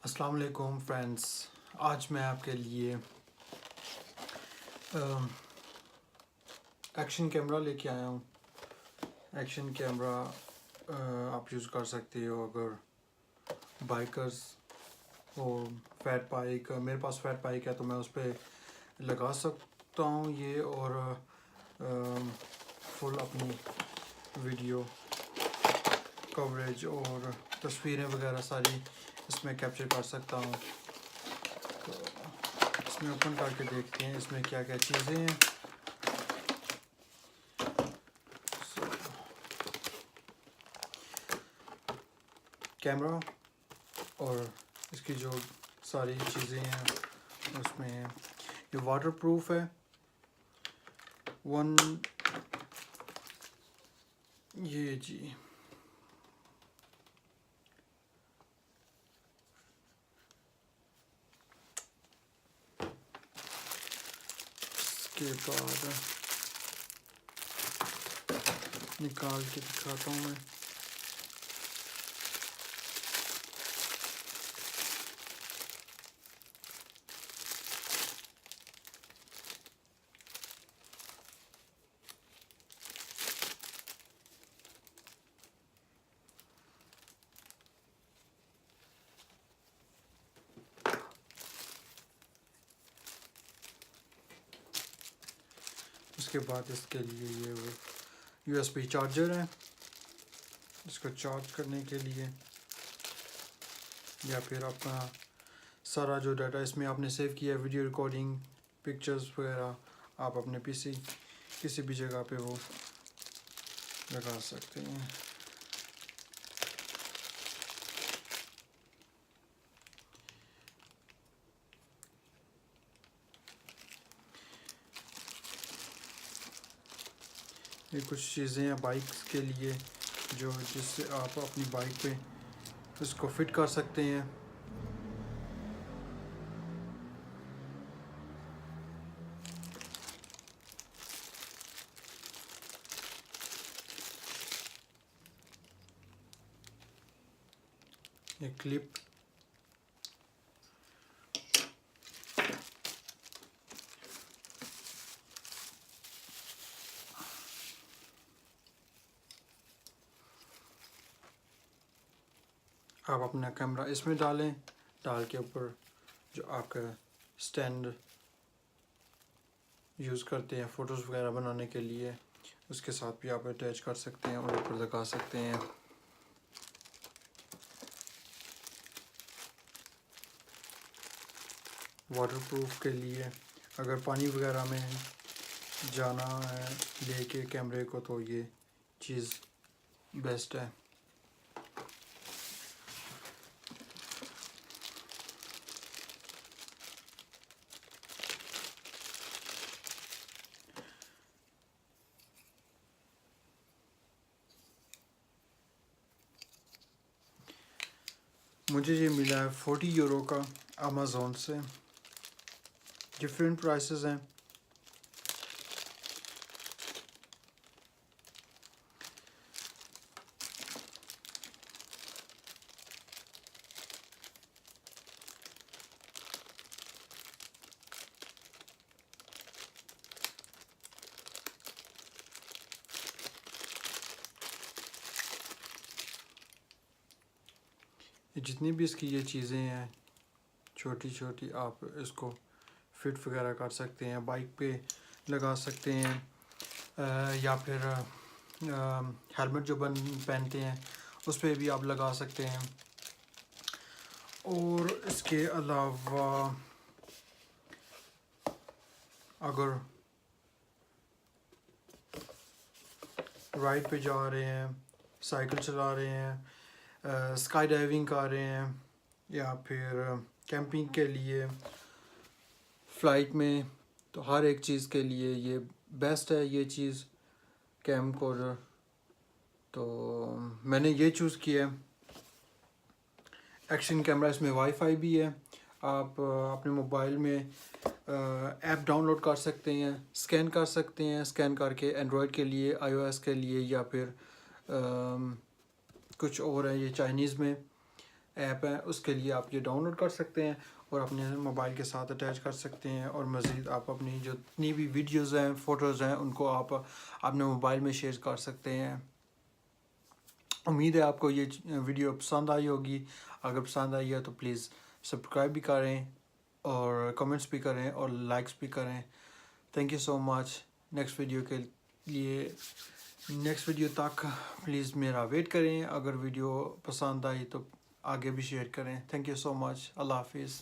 السلام علیکم فرینڈس، آج میں آپ کے لیے ایکشن کیمرہ لے کے آیا ہوں۔ ایکشن کیمرہ آپ یوز کر سکتے ہو اگر بائکرز ہو، فیٹ بائک، میرے پاس فیٹ بائک ہے تو میں اس پہ لگا سکتا ہوں یہ، اور فل اپنی ویڈیو کوریج اور تصویریں وغیرہ ساری اس میں کیپچر کر سکتا ہوں۔ تو اس میں اوپن کر کے دیکھتے ہیں اس میں کیا کیا چیزیں ہیں۔ کیمرہ اور اس کی جو ساری چیزیں ہیں اس میں یہ واٹر پروف ہے، یہ جی اس کے بعد نکال کے دکھاتا ہوں میں۔ اس کے بعد اس کے لیے یہ یو ایس بی چارجر ہے، اس کو چارج کرنے کے لیے، یا پھر اپنا سارا جو ڈاٹا اس میں آپ نے سیو کیا ہے، ویڈیو ریکارڈنگ، پکچرز وغیرہ، آپ اپنے پی سی کسی بھی جگہ پہ وہ لگا سکتے ہیں۔ یہ کچھ چیزیں ہیں بائکس کے لیے جس سے آپ اپنی بائک پہ اس کو فٹ کر سکتے ہیں۔ یہ کلپ آپ اپنا کیمرہ اس میں ڈالیں، ڈال کے اوپر جو آپ کا سٹینڈ یوز کرتے ہیں فوٹوز وغیرہ بنانے کے لیے، اس کے ساتھ بھی آپ اٹیچ کر سکتے ہیں اور اوپر لگا سکتے ہیں۔ واٹر پروف کے لیے اگر پانی وغیرہ میں جانا ہے لے کے کیمرے کو تو یہ چیز بیسٹ ہے۔ مجھے یہ ملا ہے 40 یورو کا امیزون سے، ڈفرینٹ پرائسز ہیں۔ جتنی بھی اس کی یہ چیزیں ہیں چھوٹی چھوٹی، آپ اس کو فٹ وغیرہ کر سکتے ہیں، بائک پہ لگا سکتے ہیں، یا پھر ہیلمٹ جو پہنتے ہیں اس پہ بھی آپ لگا سکتے ہیں۔ اور اس کے علاوہ اگر رائڈ پہ جا رہے ہیں، سائیکل چلا رہے ہیں، اسکائی ڈائیونگ کر رہے ہیں، یا پھر کیمپنگ کے لیے، فلائٹ میں، تو ہر ایک چیز کے لیے یہ بیسٹ ہے یہ چیز کیم کوڈر۔ تو میں نے یہ چوز کیا ہے ایکشن کیمرہ۔ اس میں وائی فائی بھی ہے، آپ اپنے موبائل میں ایپ ڈاؤن لوڈ کر سکتے ہیں، اسکین کر سکتے ہیں، اسکین کر کے اینڈرائڈ کے لیے، آئی او ایس کے لیے، یا پھر کچھ اور ہے یہ چائنیز میں، ایپ ہے اس کے لیے آپ یہ ڈاؤن لوڈ کر سکتے ہیں اور اپنے موبائل کے ساتھ اٹیچ کر سکتے ہیں، اور مزید آپ اپنی جو جتنی بھی ویڈیوز ہیں فوٹوز ہیں ان کو آپ اپنے موبائل میں شیئر کر سکتے ہیں۔ امید ہے آپ کو یہ ویڈیو پسند آئی ہوگی، اگر پسند آئی ہے تو پلیز سبسکرائب بھی کریں اور کمنٹس بھی کریں اور لائکس بھی کریں۔ Thank you so much. Next video کے لیے نیکسٹ ویڈیو تک پلیز میرا ویٹ کریں، اگر ویڈیو پسند آئی تو آگے بھی شیئر کریں۔ تھینک یو سو مچ۔ اللہ حافظ۔